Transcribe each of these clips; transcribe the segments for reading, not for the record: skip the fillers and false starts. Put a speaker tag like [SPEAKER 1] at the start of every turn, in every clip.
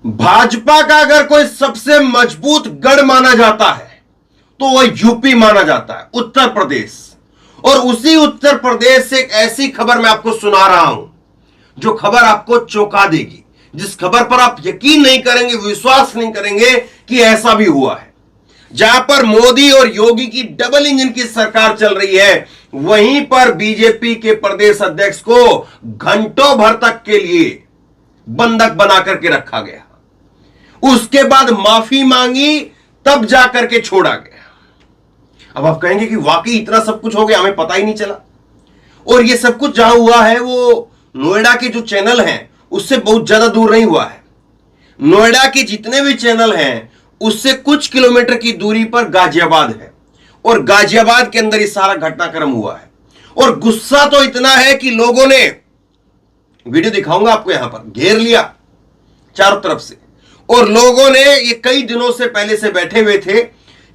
[SPEAKER 1] भाजपा का अगर कोई सबसे मजबूत गढ़ माना जाता है तो वह यूपी माना जाता है, उत्तर प्रदेश। और उसी उत्तर प्रदेश से एक ऐसी खबर मैं आपको सुना रहा हूं जो खबर आपको चौंका देगी, जिस खबर पर आप यकीन नहीं करेंगे, विश्वास नहीं करेंगे कि ऐसा भी हुआ है। जहां पर मोदी और योगी की डबल इंजन की सरकार चल रही है, वहीं पर बीजेपी के प्रदेश अध्यक्ष को घंटों भर तक के लिए बंधक बना करके रखा गया। उसके बाद माफी मांगी, तब जाकर के छोड़ा गया। अब आप कहेंगे कि वाकई इतना सब कुछ हो गया, हमें पता ही नहीं चला। और ये सब कुछ जहां हुआ है वो नोएडा के जो चैनल हैं उससे बहुत ज्यादा दूर नहीं हुआ है। नोएडा के जितने भी चैनल हैं उससे कुछ किलोमीटर की दूरी पर गाजियाबाद है, और गाजियाबाद के अंदर ये सारा घटनाक्रम हुआ है। और गुस्सा तो इतना है कि लोगों ने, वीडियो दिखाऊंगा आपको, यहां पर घेर लिया चारों तरफ से, और लोगों ने, ये कई दिनों से पहले से बैठे हुए थे,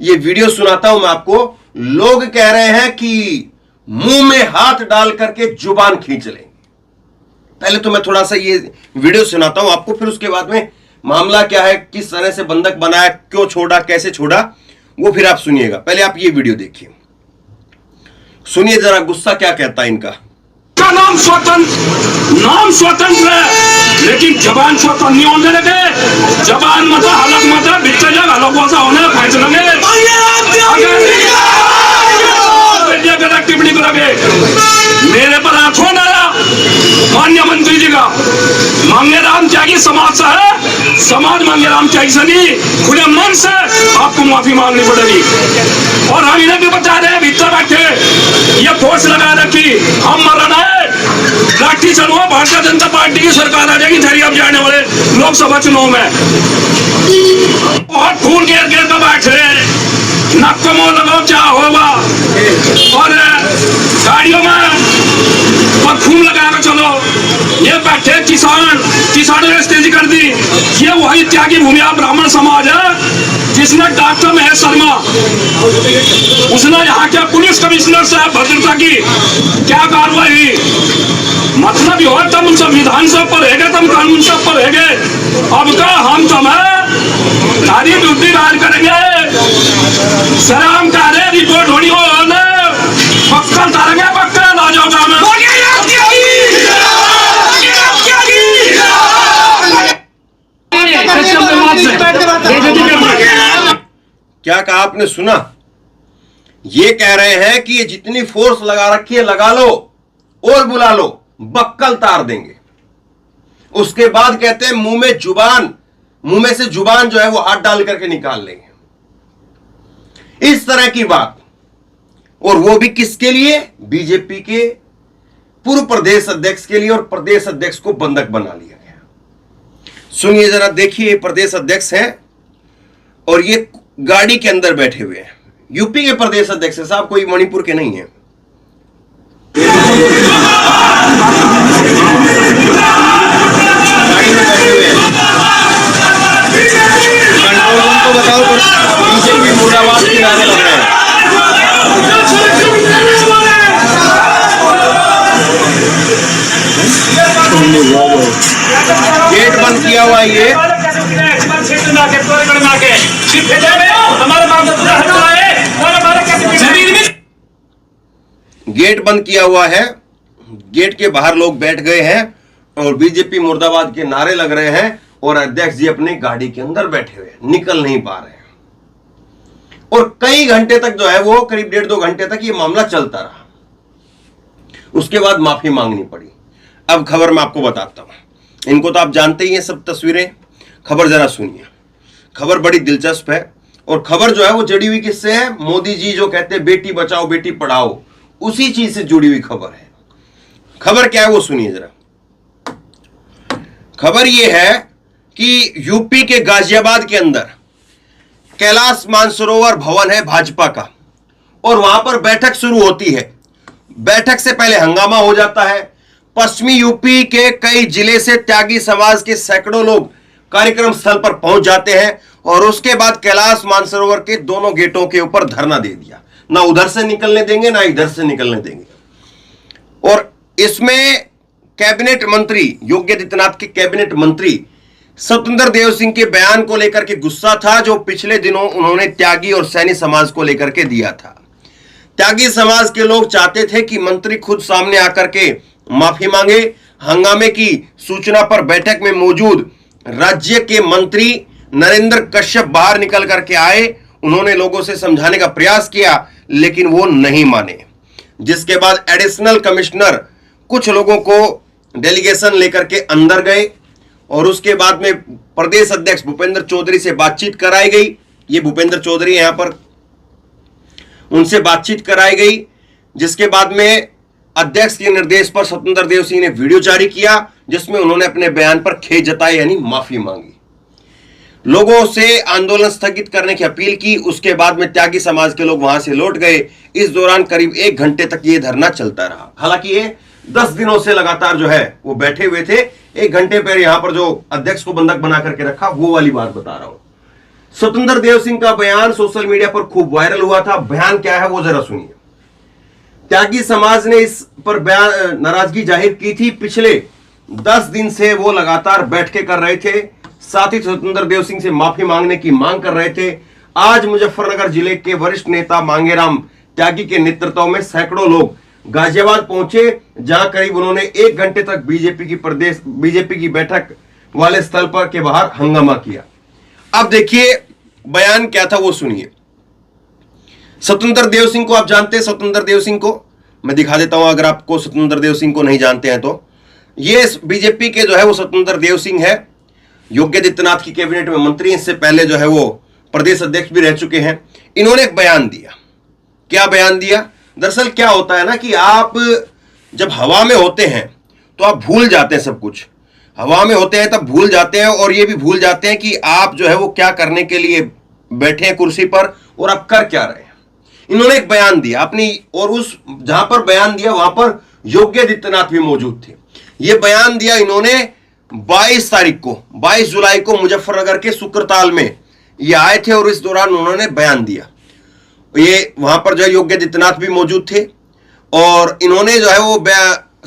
[SPEAKER 1] ये वीडियो सुनाता हूं मैं आपको। लोग कह रहे हैं कि मुंह में हाथ डाल करके जुबान खींच लेंगे। पहले तो मैं थोड़ा सा ये वीडियो सुनाता हूं आपको, फिर उसके बाद में मामला क्या है, किस तरह से बंधक बनाया, क्यों छोड़ा, कैसे छोड़ा, वो फिर आप सुनिएगा। पहले आप ये वीडियो देखिए, सुनिए जरा गुस्सा क्या कहता है इनका।
[SPEAKER 2] नाम स्वतंत्र है, लेकिन जबान स्वतंत्र नहीं होने लगे। जबान मत हलक मत बिच्चा जग हलक वसा होने फैस लगे। गलत टिप्पणी करोगे मेरे पर आंखों ना मान्य मंत्री जी का मांगेराम त्यागी समाज से है, समाज मांगेराम त्यागी से नहीं, खुले मन से आपको माफी मांगनी पड़ेगी। और हम इन्हें भी बता रहे हैं, भीतर बैठे ये फोर्स लगा रखी, हम मरना है, लाठी चलवा, भारतीय जनता पार्टी की सरकार आ जाएगी धैर्य अब जाने वाले लोकसभा चुनाव में। बहुत खून घेर घेर कर बैठ रहे हैं, नक्को मुंह लगाओ क्या होगा, और गाड़ियों में खून लगा कर चलो। ये बैठे किसानों ने स्टेज कर दी। ये वही त्यागी भूमिया ब्राह्मण समाज है जिसने डॉक्टर महेश शर्मा, उसने यहाँ के पुलिस कमिश्नर साहब भद्रता की क्या कार्रवाई, मतलब हो तुम संविधान से ऊपर है, तुम कानून से ऊपर है। अब का हम तुम्हें नारी बुद्धि राज करेंगे, शराम का रिपोर्ट होनी हो पक्का तारेंगे, पक्का ला जाओगा मैं।
[SPEAKER 1] क्या कहा आपने, सुना? ये कह रहे हैं कि ये जितनी फोर्स लगा रखी है लगा लो और बुला लो, बक्कल तार देंगे। उसके बाद कहते हैं मुंह में से जुबान जो है वो हाथ डाल करके निकाल लेंगे। इस तरह की बात, और वो भी किसके लिए? बीजेपी के पूर्व प्रदेश अध्यक्ष के लिए, और प्रदेश अध्यक्ष को बंधक बना लिया गया। सुनिए जरा, देखिए, प्रदेश अध्यक्ष हैं और ये गाड़ी के अंदर बैठे हुए हैं। यूपी के प्रदेश अध्यक्ष है साहब, कोई मणिपुर के नहीं है। गाड़ी में बैठे हुए हैं, कंट्रोल रूम को बताओ, बीजेपी मुर्दाबाद के नारे लग रहे हैं। गेट बंद किया हुआ है, ये गेट बंद किया हुआ है, गेट के बाहर लोग बैठ गए हैं और बीजेपी मुर्दाबाद के नारे लग रहे हैं, और अध्यक्ष जी अपनी गाड़ी के अंदर बैठे हुए हैं, निकल नहीं पा रहे हैं। और कई घंटे तक जो है वो, करीब 1.5-2 घंटे तक ये मामला चलता रहा। उसके बाद माफी मांगनी पड़ी। अब खबर मैं आपको बताता हूं, इनको तो आप जानते ही हैं सब तस्वीरें। खबर जरा सुनिए, खबर बड़ी दिलचस्प है, और खबर जो है वो जुड़ी हुई किससे है? मोदी जी जो कहते हैं बेटी बचाओ बेटी पढ़ाओ, उसी चीज से जुड़ी हुई खबर है। खबर क्या है वो सुनिए जरा। खबर ये है कि यूपी के गाजियाबाद के अंदर कैलाश मानसरोवर भवन है भाजपा का, और वहां पर बैठक शुरू होती है। बैठक से पहले हंगामा हो जाता है। पश्चिमी यूपी के कई जिले से त्यागी समाज के सैकड़ों लोग कार्यक्रम स्थल पर पहुंच जाते हैं, और उसके बाद कैलाश मानसरोवर के दोनों गेटों के ऊपर धरना दे दिया। ना उधर से निकलने देंगे ना इधर से निकलने देंगे। और इसमें कैबिनेट मंत्री, योगी आदित्यनाथ के कैबिनेट मंत्री स्वतंत्र देव सिंह के बयान को लेकर के गुस्सा था जो पिछले दिनों उन्होंने त्यागी और सैनी समाज को लेकर के दिया था। त्यागी समाज के लोग चाहते थे कि मंत्री खुद सामने आकर के माफी मांगे। हंगामे की सूचना पर बैठक में मौजूद राज्य के मंत्री नरेंद्र कश्यप बाहर निकल करके आए। उन्होंने लोगों से समझाने का प्रयास किया लेकिन वो नहीं माने, जिसके बाद एडिशनल कमिश्नर कुछ लोगों को डेलीगेशन लेकर के अंदर गए और उसके बाद में प्रदेश अध्यक्ष भूपेंद्र चौधरी से बातचीत कराई गई। ये भूपेंद्र चौधरी यहां पर, उनसे बातचीत कराई गई, जिसके बाद में अध्यक्ष के निर्देश पर स्वतंत्र देव सिंह ने वीडियो जारी किया जिसमें उन्होंने अपने बयान पर खेद जताई यानी माफी मांगी, लोगों से आंदोलन स्थगित करने की अपील की। उसके बाद में त्यागी समाज के लोग वहां से लौट गए। इस दौरान करीब 1 घंटे तक ये धरना चलता रहा। हालांकि ये 10 दिनों से लगातार जो है वो बैठे हुए थे। 1 घंटे पर यहां पर जो अध्यक्ष को बंधक बना करके रखा वो वाली बात बता रहा हूं। स्वतंत्र देव सिंह का बयान सोशल मीडिया पर खूब वायरल हुआ था। बयान क्या है वो जरा सुनिए। त्यागी समाज ने इस पर बयान नाराजगी जाहिर की थी। पिछले 10 दिन से वो लगातार बैठकें कर रहे थे, साथ ही स्वतंत्र देव सिंह से माफी मांगने की मांग कर रहे थे। आज मुजफ्फरनगर जिले के वरिष्ठ नेता मांगेराम त्यागी के नेतृत्व में सैकड़ों लोग गाजियाबाद पहुंचे, जहां करीब उन्होंने 1 घंटे तक बीजेपी की बैठक वाले स्थल पर के बाहर हंगामा किया। अब देखिए बयान क्या था वो सुनिए। स्वतंत्र देव सिंह को आप जानते हैं, स्वतंत्र देव सिंह को मैं दिखा देता हूं अगर आपको स्वतंत्र देव सिंह को नहीं जानते हैं तो। ये बीजेपी के जो है वो स्वतंत्र देव सिंह है, योगी आदित्यनाथ की कैबिनेट में मंत्री, इससे पहले जो है वो प्रदेश अध्यक्ष भी रह चुके हैं। इन्होंने एक बयान दिया। क्या बयान दिया? दरअसल क्या होता है ना कि आप जब हवा में होते हैं तो आप भूल जाते हैं सब कुछ। हवा में होते हैं तब भूल जाते हैं और ये भी भूल जाते हैं कि आप जो है वो क्या करने के लिए बैठे हैं कुर्सी पर और आप कर क्या रहे हैं। इन्होंने एक बयान दिया अपनी, और उस जहां पर बयान दिया वहां पर योगी आदित्यनाथ भी मौजूद थे। यह बयान दिया इन्होंने 22 जुलाई को मुजफ्फरनगर के शुक्रताल में ये आए थे और इस दौरान उन्होंने बयान दिया। ये वहां पर जो है योगी आदित्यनाथ भी मौजूद थे और इन्होंने जो है वो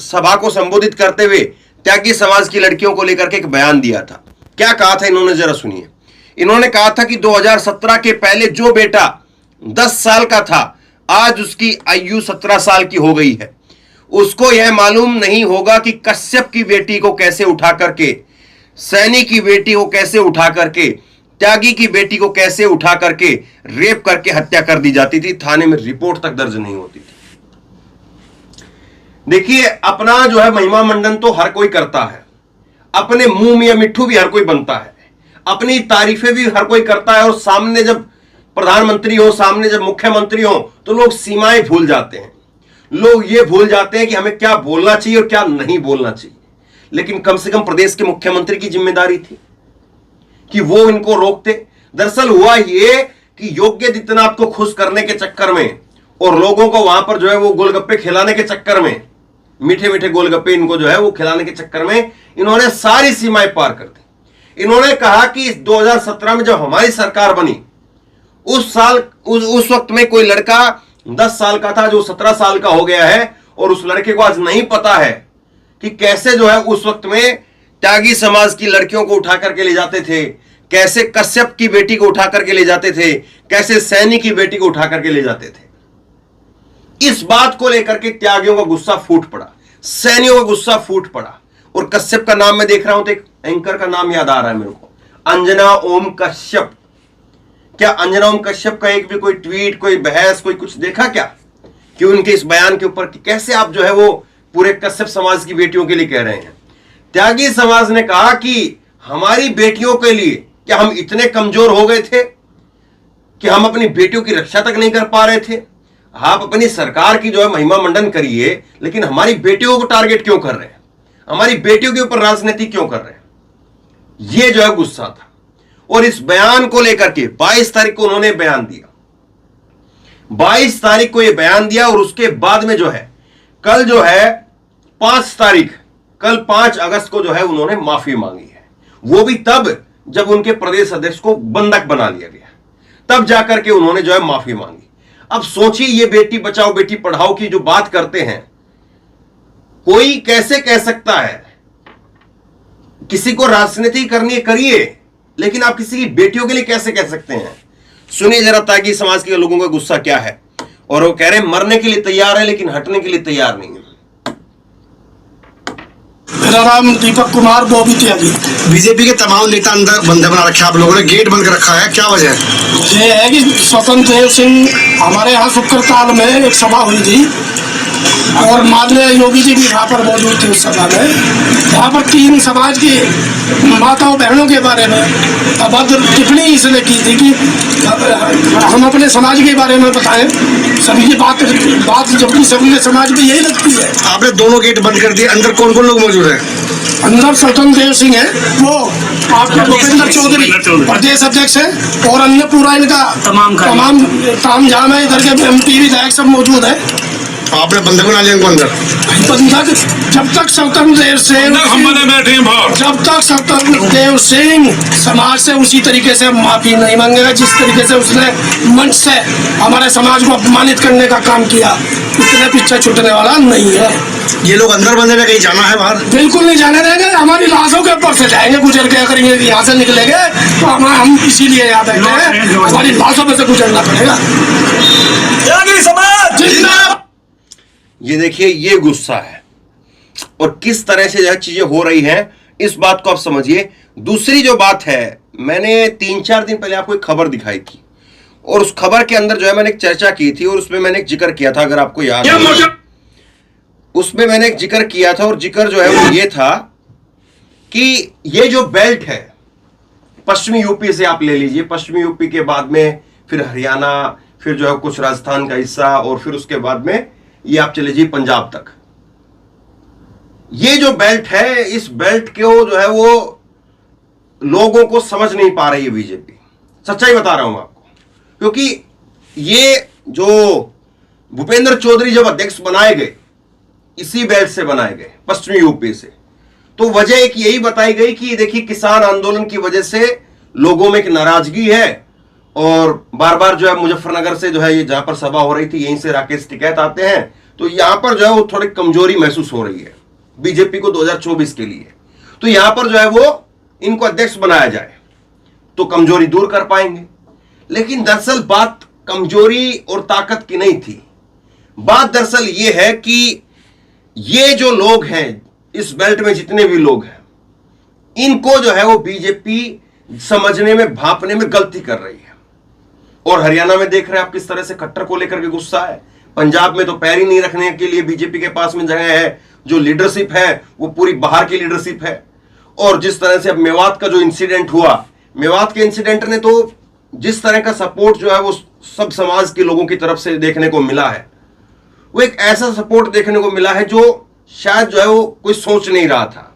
[SPEAKER 1] सभा को संबोधित करते हुए त्यागी समाज की लड़कियों को लेकर के एक बयान दिया था। क्या कहा था इन्होंने जरा सुनिए। इन्होंने कहा था कि 2017 के पहले जो बेटा 10 साल का था आज उसकी आयु 17 साल की हो गई है। उसको यह मालूम नहीं होगा कि कश्यप की बेटी को कैसे उठा करके, सैनी की बेटी को कैसे उठा करके, त्यागी की बेटी को कैसे उठा करके रेप करके हत्या कर दी जाती थी। थाने में रिपोर्ट तक दर्ज नहीं होती थी। देखिए अपना जो है महिमा मंडन तो हर कोई करता है, अपने मुंह में मिट्ठू भी हर कोई बनता है, अपनी तारीफें भी हर कोई करता है और सामने जब प्रधानमंत्री हो, सामने जब मुख्यमंत्री हो तो लोग सीमाएं भूल जाते हैं। लोग ये भूल जाते हैं कि हमें क्या बोलना चाहिए और क्या नहीं बोलना चाहिए। लेकिन कम से कम प्रदेश के मुख्यमंत्री की जिम्मेदारी थी कि वो इनको रोकते। दरअसल हुआ ये कि योगी आदित्यनाथ को खुश करने के चक्कर में और लोगों को वहां पर जो है वो गोलगप्पे खिलाने के चक्कर में, मीठे मीठे गोलगप्पे इनको जो है वो खिलाने के चक्कर में इन्होंने सारी सीमाएं पार कर दी। इन्होंने कहा कि 2017 में जब हमारी सरकार बनी उस वक्त में कोई लड़का 10 साल का था जो 17 साल का हो गया है और उस लड़के को आज नहीं पता है कि कैसे जो है उस वक्त में त्यागी समाज की लड़कियों को उठा करके ले जाते थे, कैसे कश्यप की बेटी को उठा करके ले जाते थे, कैसे सैनी की बेटी को उठा करके ले जाते थे। इस बात को लेकर के त्यागियों का गुस्सा फूट पड़ा, सैनियों का गुस्सा फूट पड़ा। और कश्यप का नाम मैं देख रहा हूं तो एक एंकर का नाम याद आ रहा है मेरे को, अंजना ओम कश्यप। क्या अंजना ओम कश्यप का एक भी कोई ट्वीट, कोई बहस, कोई कुछ देखा क्या कि उनके इस बयान के ऊपर कि कैसे आप जो है वो पूरे कश्यप समाज की बेटियों के लिए कह रहे हैं। त्यागी समाज ने कहा कि हमारी बेटियों के लिए क्या हम इतने कमजोर हो गए थे कि हम अपनी बेटियों की रक्षा तक नहीं कर पा रहे थे। आप अपनी सरकार की जो है महिमा मंडन करिए, लेकिन हमारी बेटियों को टारगेट क्यों कर रहे हैं, हमारी बेटियों के ऊपर राजनीति क्यों कर रहे हैं। यह जो है गुस्सा था। और इस बयान को लेकर के 22 तारीख को उन्होंने बयान दिया। 22 तारीख को यह बयान दिया और उसके बाद में जो है कल जो है 5 तारीख, कल 5 अगस्त को जो है उन्होंने माफी मांगी है। वो भी तब जब उनके प्रदेश अध्यक्ष को बंधक बना लिया गया, तब जाकर के उन्होंने जो है माफी मांगी। अब सोचिए ये बेटी बचाओ बेटी पढ़ाओ की जो बात करते हैं, कोई कैसे कह सकता है किसी को राजनीति करनी है करिए, लेकिन आप किसी की बेटियों के लिए कैसे कह सकते हैं? सुनिए जरा ताकि समाज के लोगों का गुस्सा क्या है। और वो कह रहे हैं मरने के लिए तैयार है लेकिन हटने के लिए तैयार नहीं है।
[SPEAKER 3] मेरा नाम दीपक कुमार बॉबी त्यागी।
[SPEAKER 4] बीजेपी के तमाम नेता अंदर बंधे बना रखे, आप लोगों ने गेट बंद कर रखा है, क्या वजह है?
[SPEAKER 3] ये है कि स्वतंत्र देव सिंह हमारे यहाँ शुक्रकाल में एक सभा हुई थी और माननीय योगी जी भी वहाँ पर मौजूद थे उस सभा में। वहाँ पर 3 समाज की माताओं बहनों के बारे में अभद्र टिप्पणी इसने की थी कि हम अपने समाज के बारे में बताएं। सभी की बात जबकि सभी समाज में यही लगती है।
[SPEAKER 4] आपने दोनों गेट बंद कर दिए, अंदर कौन कौन लोग मौजूद हैं?
[SPEAKER 3] अंदर स्वतंत्र देव सिंह है, वो आपका भूपेंद्र चौधरी प्रदेश अध्यक्ष है, और अन्य पूरा इनका तमाम तामझाम है। इधर के MP विधायक सब मौजूद है।
[SPEAKER 4] आपने बंधक बना लिया इनको अंदर?
[SPEAKER 3] बंधक जब तक स्वतंत्र देव सिंह जब तक स्वतंत्र देव सिंह समाज से उसी तरीके से माफी नहीं मांगेगा जिस तरीके से उसने मंच से हमारे समाज को अपमानित करने का काम किया, इतने पीछे छूटने वाला नहीं है।
[SPEAKER 4] ये लोग अंदर बंधे में कहीं जाना है बाहर?
[SPEAKER 3] बिल्कुल नहीं जाने देंगे। हमारी लाशों के ऊपर से जाएंगे, गुजर के करेंगे, यहाँ से निकलेंगे तो हम इसीलिए यहाँ बैठे हैं, हमारी लाशों में से गुजरना पड़ेगा।
[SPEAKER 1] ये देखिए ये गुस्सा है और किस तरह से यह चीजें हो रही हैं, इस बात को आप समझिए। दूसरी जो बात है, मैंने 3-4 दिन पहले आपको एक खबर दिखाई थी और उस खबर के अंदर जो है मैंने एक चर्चा की थी और उसमें मैंने एक जिक्र किया था, अगर आपको याद है, उसमें मैंने एक जिक्र किया था और जिक्र जो है वो ये था कि ये जो बेल्ट है पश्चिमी यूपी से आप ले लीजिए, पश्चिमी यूपी के बाद में फिर हरियाणा, फिर जो है कुछ राजस्थान का हिस्सा और फिर उसके बाद में ये आप चले जाइए पंजाब तक। ये जो बेल्ट है, इस बेल्ट को जो है वो लोगों को समझ नहीं पा रही है बीजेपी। सच्चाई बता रहा हूं आपको, क्योंकि ये जो भूपेंद्र चौधरी जब अध्यक्ष बनाए गए, इसी बेल्ट से बनाए गए पश्चिमी यूपी से, तो वजह एक यही बताई गई कि देखिए किसान आंदोलन की वजह से लोगों में एक नाराजगी है और बार बार जो है मुजफ्फरनगर से जो है ये जहां पर सभा हो रही थी, यहीं से राकेश टिकैत आते हैं, तो यहां पर जो है वो थोड़ी कमजोरी महसूस हो रही है बीजेपी को 2024 के लिए। तो यहां पर जो है वो इनको अध्यक्ष बनाया जाए तो कमजोरी दूर कर पाएंगे। लेकिन दरअसल बात कमजोरी और ताकत की नहीं थी, बात दरअसल ये है कि ये जो लोग हैं इस बेल्ट में, जितने भी लोग हैं, इनको जो है वो बीजेपी समझने में, भांपने में गलती कर रही है। और हरियाणा में देख रहे हैं आप किस तरह से खट्टर को लेकर के गुस्सा है। पंजाब में तो पैर ही नहीं रखने के लिए बीजेपी के पास में जगह है। जो लीडरशिप है वो पूरी बाहर की लीडरशिप है। और जिस तरह से अब मेवात का जो इंसिडेंट हुआ, मेवात के इंसिडेंट ने तो जिस तरह का सपोर्ट जो है वो सब समाज के लोगों की तरफ से देखने को मिला है, वो एक ऐसा सपोर्ट देखने को मिला है जो शायद जो है वो कोई सोच नहीं रहा था।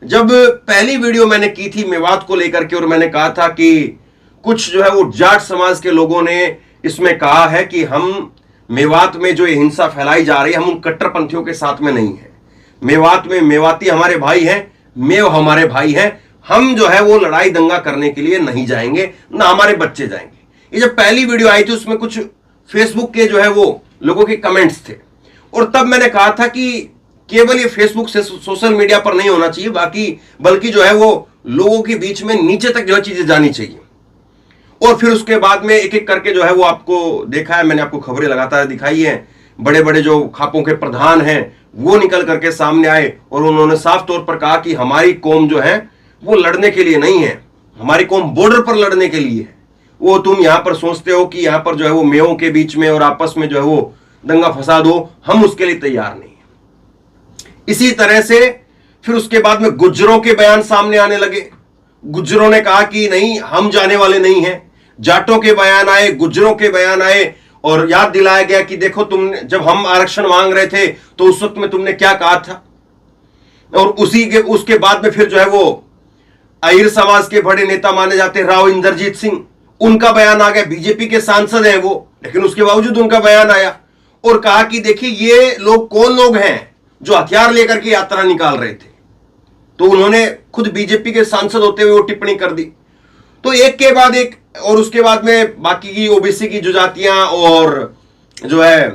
[SPEAKER 1] जब पहली वीडियो मैंने की थी मेवात को लेकर के और मैंने कहा था कि कुछ जो है वो जाट समाज के लोगों ने इसमें कहा है कि हम मेवात में जो ये हिंसा फैलाई जा रही है, हम उन कट्टरपंथियों के साथ में नहीं है। मेवात में मेवाती हमारे भाई हैं, मेव हमारे भाई हैं, हम जो है वो लड़ाई दंगा करने के लिए नहीं जाएंगे, ना हमारे बच्चे जाएंगे। ये जब पहली वीडियो आई थी उसमें कुछ फेसबुक के जो है वो लोगों के कमेंट्स थे और तब मैंने कहा था कि केवल ये फेसबुक से सोशल मीडिया पर नहीं होना चाहिए, बल्कि जो है वो लोगों के बीच में नीचे तक जो है चीजें जानी चाहिए। और फिर उसके बाद में एक एक करके जो है वो आपको देखा है, मैंने आपको खबरें लगातार दिखाई है। बड़े बड़े जो खापों के प्रधान हैं वो निकल करके सामने आए और उन्होंने साफ तौर पर कहा कि हमारी कौम जो है वो लड़ने के लिए नहीं है, हमारी कौम बॉर्डर पर लड़ने के लिए है। वो तुम यहां पर सोचते हो कि यहां पर जो है वो मेवों के बीच में और आपस में जो है वो दंगा फसाद हो, हम उसके लिए तैयार नहीं है। इसी तरह से फिर उसके बाद में गुज्जरों के बयान सामने आने लगे। गुज्जरों ने कहा कि नहीं, हम जाने वाले नहीं हैं। जाटों के बयान आए, गुज्जरों के बयान आए और याद दिलाया गया कि देखो तुमने, जब हम आरक्षण मांग रहे थे तो उस वक्त में तुमने क्या कहा था। और उसके बाद में फिर जो है वो अहिर समाज के बड़े नेता माने जाते राव इंद्रजीत सिंह, उनका बयान आ गया। बीजेपी के सांसद हैं वो, लेकिन उसके बावजूद उनका बयान आया और कहा कि देखिए ये लोग कौन लोग हैं जो हथियार लेकर के यात्रा निकाल रहे थे। तो उन्होंने खुद बीजेपी के सांसद होते हुए वो टिप्पणी कर दी। तो एक के बाद एक, और उसके बाद में बाकी की ओबीसी की जो जातियां और जो है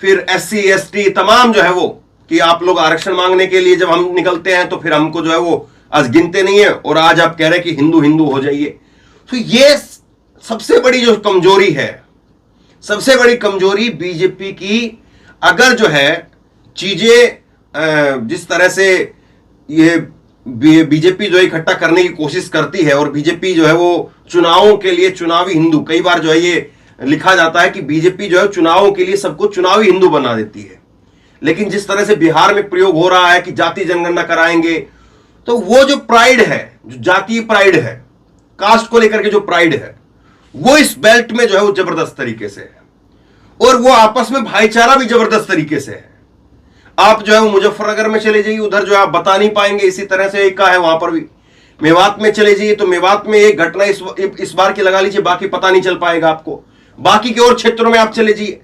[SPEAKER 1] फिर SC ST तमाम जो है वो कि आप लोग आरक्षण मांगने के लिए जब हम निकलते हैं तो फिर हमको जो है वो आज गिनते नहीं है और आज आप कह रहे हैं कि हिंदू हिंदू हो जाइए। तो ये सबसे बड़ी जो कमजोरी है, सबसे बड़ी कमजोरी बीजेपी की। अगर जो है चीजें जिस तरह से ये बीजेपी जो है इकट्ठा करने की कोशिश करती है, और बीजेपी जो है वो चुनावों के लिए चुनावी हिंदू, कई बार जो है ये लिखा जाता है कि बीजेपी जो है चुनावों के लिए सबको चुनावी हिंदू बना देती है। लेकिन जिस तरह से बिहार में प्रयोग हो रहा है कि जाति जनगणना कराएंगे, तो वो जो प्राइड है, जो जातीय प्राइड है, कास्ट को लेकर के जो प्राइड है, वो इस बेल्ट में जो है वो जबरदस्त तरीके से है, और वो आपस में भाईचारा भी जबरदस्त तरीके से है। आप जो है वो मुजफ्फरनगर में चले जाइए, उधर जो है आप बता नहीं पाएंगे। इसी तरह से एक का है वहां पर भी। मेवात में चले जाइए तो मेवात में एक घटना इस बार की लगा लीजिए, बाकी पता नहीं चल पाएगा आपको। बाकी के और क्षेत्रों में आप चले जाइए,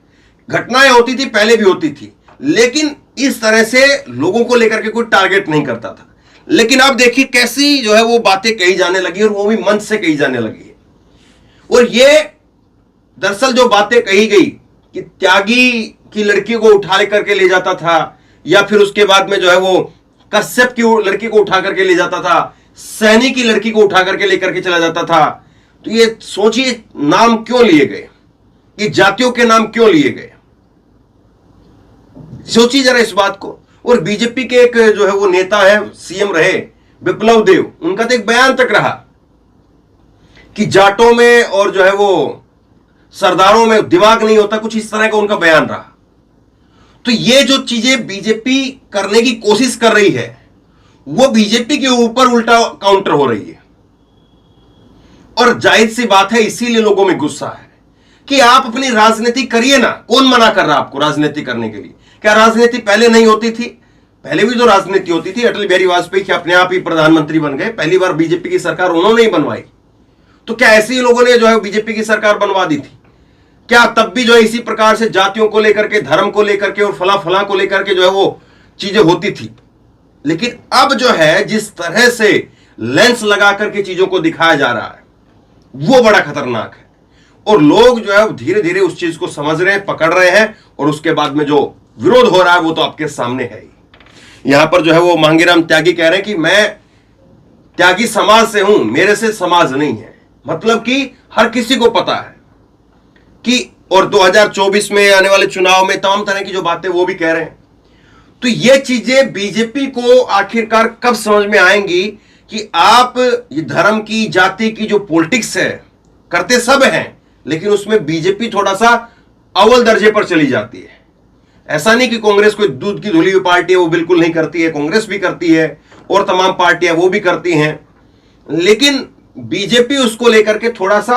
[SPEAKER 1] घटनाएं होती थी, पहले भी होती थी, लेकिन इस तरह से लोगों को लेकर के कोई टारगेट नहीं करता था। लेकिन अब देखिए कैसी जो है वो बातें कही जाने लगी, और वो भी मंच से कही जाने लगी है। और ये दरअसल जो बातें कही गई कि त्यागी की लड़की को उठा लेकर के ले जाता था, या फिर उसके बाद में जो है वो कश्यप की लड़की को उठा करके ले जाता था, सैनी की लड़की को उठा करके लेकर के चला जाता था। तो ये सोचिए नाम क्यों लिए गए, ये जातियों के नाम क्यों लिए गए, सोचिए जरा इस बात को। और बीजेपी के एक जो है वो नेता है, सीएम रहे विप्लव देव, उनका तो एक बयान तक रहा कि जाटों में और जो है वो सरदारों में दिमाग नहीं होता, कुछ इस तरह का उनका बयान रहा। तो ये जो चीजें बीजेपी करने की कोशिश कर रही है, वो बीजेपी के ऊपर उल्टा काउंटर हो रही है। और जाहिर सी बात है, इसीलिए लोगों में गुस्सा है कि आप अपनी राजनीति करिए ना। कौन मना कर रहा है आपको राजनीति करने के लिए? क्या राजनीति पहले नहीं होती थी? पहले भी तो राजनीति होती थी। अटल बिहारी वाजपेयी अपने आप ही प्रधानमंत्री बन गए, पहली बार बीजेपी की सरकार उन्होंने ही बनवाई। तो क्या ऐसे ही लोगों ने जो है बीजेपी की सरकार बनवा दी थी? क्या तब भी जो है इसी प्रकार से जातियों को लेकर के, धर्म को लेकर के और फला फला को लेकर के जो है वो चीजें होती थी? लेकिन अब जो है जिस तरह से लेंस लगा करके चीजों को दिखाया जा रहा है, वो बड़ा खतरनाक है। और लोग जो है धीरे धीरे उस चीज को समझ रहे हैं, पकड़ रहे हैं, और उसके बाद में जो विरोध हो रहा है वो तो आपके सामने है ही। यहां पर जो है वो मांगीराम त्यागी कह रहे हैं कि मैं त्यागी समाज से हूं, मेरे से समाज नहीं है। मतलब कि हर किसी को पता है कि, और 2024 में आने वाले चुनाव में तमाम तरह की जो बातें वो भी कह रहे हैं। तो ये चीजें बीजेपी को आखिरकार कब समझ में आएंगी कि आप ये धर्म की, जाति की जो पॉलिटिक्स है, करते सब हैं, लेकिन उसमें बीजेपी थोड़ा सा अव्वल दर्जे पर चली जाती है। ऐसा नहीं कि कांग्रेस कोई दूध की धुली हुई पार्टी है, वो बिल्कुल नहीं करती है, कांग्रेस भी करती है और तमाम पार्टियां वो भी करती हैं, लेकिन बीजेपी उसको लेकर के थोड़ा सा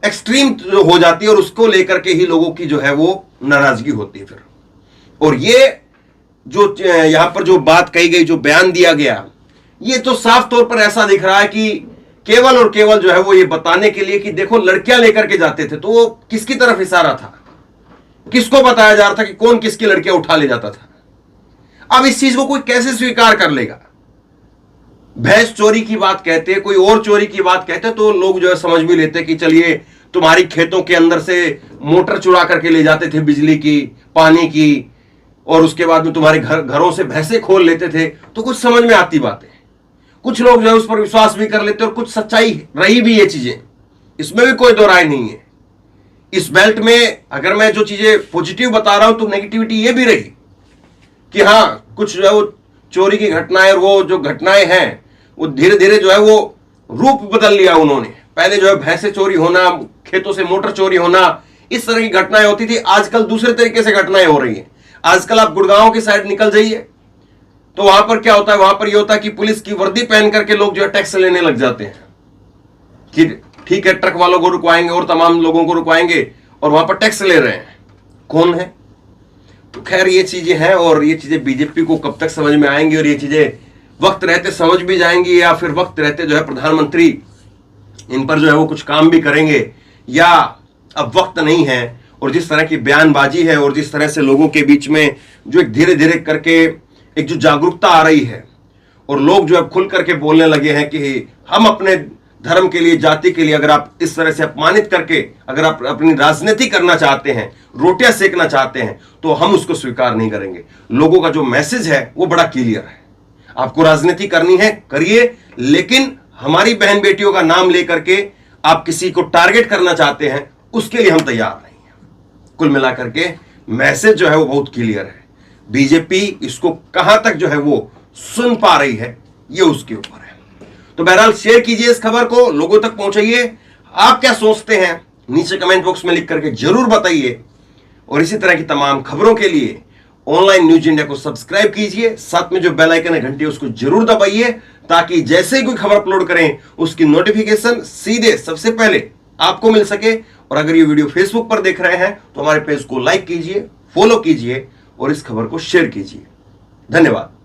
[SPEAKER 1] एक्सट्रीम हो जाती है, और उसको लेकर के ही लोगों की जो है वो नाराजगी होती है फिर। और ये जो यहां पर जो बात कही गई, जो बयान दिया गया, ये तो साफ तौर पर ऐसा दिख रहा है कि केवल और केवल जो है वो ये बताने के लिए कि देखो लड़कियां लेकर के जाते थे, तो वो किसकी तरफ इशारा था, किसको बताया जा रहा था कि कौन किसकी लड़कियां उठा ले जाता था। अब इस चीज को कोई कैसे स्वीकार कर लेगा? भैंस चोरी की बात कहते, कोई और चोरी की बात कहते, तो लोग जो है समझ भी लेते कि चलिए तुम्हारी खेतों के अंदर से मोटर चुरा करके ले जाते थे, बिजली की, पानी की, और उसके बाद में तुम्हारे घरों से भैंसे खोल लेते थे, तो कुछ समझ में आती बातें। कुछ लोग जो है उस पर विश्वास भी कर लेते, और कुछ सच्चाई रही भी ये चीजें, इसमें भी कोई दो राय नहीं है। इस बेल्ट में अगर मैं जो चीजें पॉजिटिव बता रहा हूं, तो नेगेटिविटी ये भी रही कि हाँ, कुछ जो है वो चोरी की घटनाएं, और वो जो घटनाएं हैं वो धीरे धीरे जो है वो रूप बदल लिया उन्होंने। पहले जो है भैंसे चोरी होना, खेतों से मोटर चोरी होना, इस तरह की घटनाएं होती थी। आजकल दूसरे तरीके से घटनाएं हो रही हैं। आजकल आप गुड़गांव की साइड निकल जाइए, तो वहां पर क्या होता है, वहां पर यह होता है कि पुलिस की वर्दी पहन करके लोग जो है टैक्स लेने लग जाते हैं कि ठीक है, ट्रक वालों को रुकवाएंगे और तमाम लोगों को रुकवाएंगे, और वहां पर टैक्स ले रहे हैं। कौन है? तो खैर ये चीजें हैं, और ये चीजें बीजेपी को कब तक समझ में आएंगी, और ये चीजें वक्त रहते समझ भी जाएंगी, या फिर वक्त रहते जो है प्रधानमंत्री इन पर जो है वो कुछ काम भी करेंगे, या अब वक्त नहीं है। और जिस तरह की बयानबाजी है, और जिस तरह से लोगों के बीच में जो एक धीरे धीरे करके एक जो जागरूकता आ रही है, और लोग जो है खुल करके बोलने लगे हैं कि हम अपने धर्म के लिए, जाति के लिए, अगर आप इस तरह से अपमानित करके अगर आप अपनी राजनीति करना चाहते हैं, रोटियां सेकना चाहते हैं, तो हम उसको स्वीकार नहीं करेंगे। लोगों का जो मैसेज है वो बड़ा क्लियर है। आपको राजनीति करनी है करिए, लेकिन हमारी बहन बेटियों का नाम लेकर के आप किसी को टारगेट करना चाहते हैं, उसके लिए हम तैयार नहीं हैं। कुल मिलाकर के मैसेज जो है वो बहुत क्लियर है। बीजेपी इसको कहां तक जो है वो सुन पा रही है, ये उसके ऊपर है। तो बहरहाल शेयर कीजिए इस खबर को, लोगों तक पहुंचाइए। आप क्या सोचते हैं नीचे कमेंट बॉक्स में लिख करके जरूर बताइए। और इसी तरह की तमाम खबरों के लिए ऑनलाइन न्यूज इंडिया को सब्सक्राइब कीजिए, साथ में जो बेल आइकन है घंटी उसको जरूर दबाइए, ताकि जैसे ही कोई खबर अपलोड करें उसकी नोटिफिकेशन सीधे सबसे पहले आपको मिल सके। और अगर ये वीडियो फेसबुक पर देख रहे हैं तो हमारे पेज को लाइक कीजिए, फॉलो कीजिए और इस खबर को शेयर कीजिए। धन्यवाद।